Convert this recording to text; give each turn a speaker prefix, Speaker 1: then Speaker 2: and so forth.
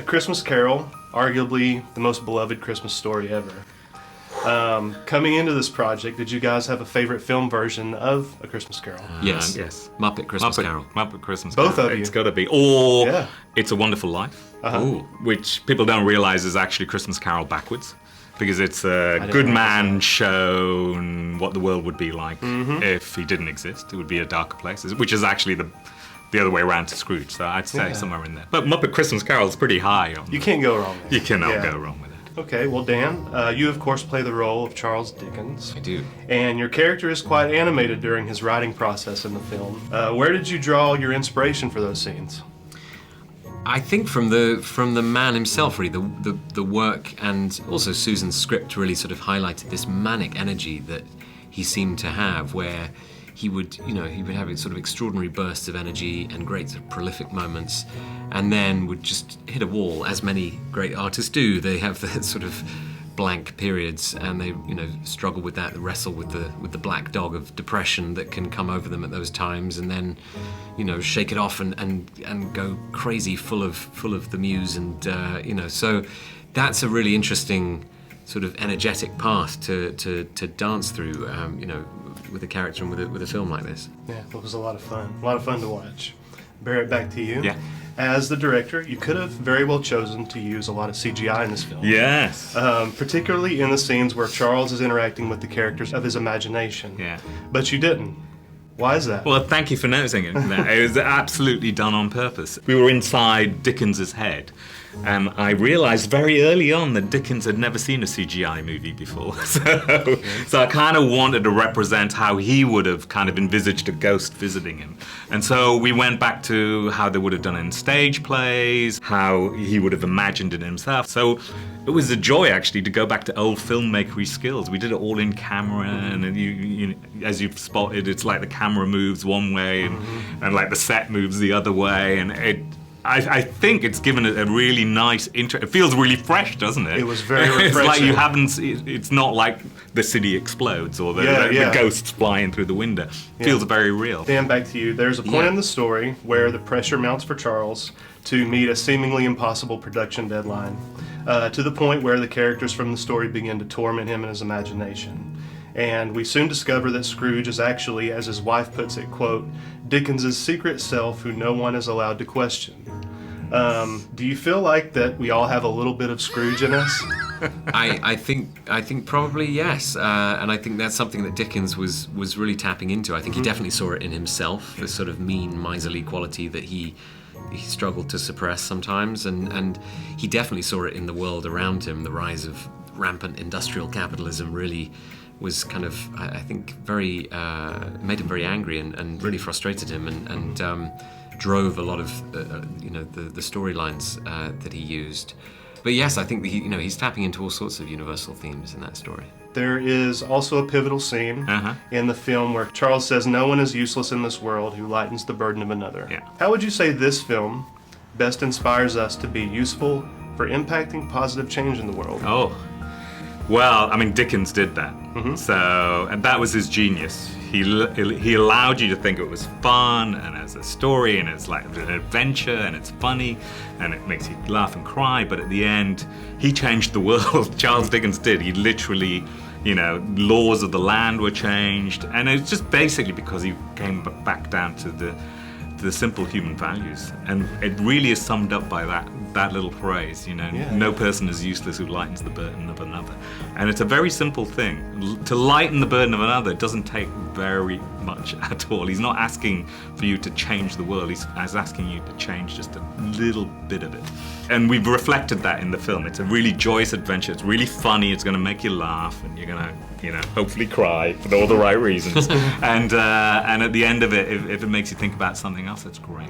Speaker 1: A Christmas Carol, arguably the most beloved Christmas story ever. Coming into this project, did you guys have a favorite film version of A Christmas Carol?
Speaker 2: Yes.
Speaker 3: Yes.
Speaker 2: Muppet Christmas Carol.
Speaker 3: Muppet Christmas
Speaker 1: Both
Speaker 3: Carol.
Speaker 1: of you.
Speaker 3: It's got to be. Or
Speaker 1: Yeah.
Speaker 3: It's a Wonderful Life,
Speaker 1: Uh-huh.
Speaker 3: which people don't realize is actually Christmas Carol backwards. Because it's a
Speaker 1: didn't
Speaker 3: good
Speaker 1: realize
Speaker 3: man
Speaker 1: that.
Speaker 3: shown what the world would be like if he didn't exist. It would be a darker place, which is actually the other way around to Scrooge. So I'd say
Speaker 1: Yeah.
Speaker 3: somewhere in there. But Muppet Christmas Carol is pretty high on.
Speaker 1: You can't go wrong there.
Speaker 3: You cannot
Speaker 1: Yeah.
Speaker 3: go wrong with it.
Speaker 1: Okay, well, Dan, you of course play the role of Charles Dickens.
Speaker 2: I do.
Speaker 1: And your character is quite animated during his writing process in the film. Where did you draw your inspiration for those scenes?
Speaker 2: I think from the man himself, really, the work, and also Susan's script really sort of highlighted this manic energy that he seemed to have, where he would have sort of extraordinary bursts of energy and great sort of prolific moments, and then would just hit a wall, as many great artists do. They have the sort of blank periods, and they struggle with that, wrestle with the black dog of depression that can come over them at those times, and then shake it off and go crazy, full of the muse, and so that's a really interesting sort of energetic path to dance through, with a character and with a film like this.
Speaker 1: Yeah, it was a lot of fun to watch. Barrett, back to you.
Speaker 3: Yeah.
Speaker 1: As the director, you could have very well chosen to use a lot of CGI in this film.
Speaker 3: Yes.
Speaker 1: Particularly in the scenes where Charles is interacting with the characters of his imagination.
Speaker 3: Yeah.
Speaker 1: But you didn't. Why is that?
Speaker 3: Well, thank you for noticing it. It was absolutely done on purpose. We were inside Dickens's head, and I realized very early on that Dickens had never seen a CGI movie before. So I kind of wanted to represent how he would have kind of envisaged a ghost visiting him. And so we went back to how they would have done it in stage plays, how he would have imagined it himself. So it was a joy, actually, to go back to old filmmakery skills. We did it all in camera, and you as you've spotted, it's like the camera moves one way, and like the set moves the other way, and I think it's given it a really nice it feels really fresh, doesn't it?
Speaker 1: It was very refreshing.
Speaker 3: It's like you haven't. It's not like the city explodes or the ghosts flying through the window. It feels very real.
Speaker 1: Dan, back to you. There's a point in the story where the pressure mounts for Charles to meet a seemingly impossible production deadline, to the point where the characters from the story begin to torment him in his imagination. And we soon discover that Scrooge is actually, as his wife puts it, quote, Dickens's secret self who no one is allowed to question. Do you feel like that we all have a little bit of Scrooge in us?
Speaker 2: I think probably yes, and I think that's something that Dickens was really tapping into. I think he definitely saw it in himself, the sort of mean, miserly quality that he struggled to suppress sometimes, and he definitely saw it in the world around him. The rise of rampant industrial capitalism really was kind of, I think, very made him very angry and really frustrated him, and drove a lot of the storylines that he used. But yes, I think that he's tapping into all sorts of universal themes in that story.
Speaker 1: There is also a pivotal scene in the film where Charles says, "No one is useless in this world who lightens the burden of another."
Speaker 3: Yeah.
Speaker 1: How would you say this film best inspires us to be useful for impacting positive change in the world?
Speaker 3: Oh, well, I mean, Dickens did that. So, and that was his genius. He allowed you to think it was fun, and as a story, and it's like an adventure, and it's funny, and it makes you laugh and cry, but at the end, he changed the world. Charles Dickens did. He literally, laws of the land were changed, and it's just basically because he came back down to the simple human values, and it really is summed up by that little phrase, no person is useless who lightens the burden of another. And it's a very simple thing. To lighten the burden of another doesn't take very much at all. He's not asking for you to change the world, he's asking you to change just a little bit of it. And we've reflected that in the film. It's a really joyous adventure, it's really funny, it's going to make you laugh, and you're going to hopefully cry for all the right reasons. And at the end of it, if it makes you think about something else, it's great.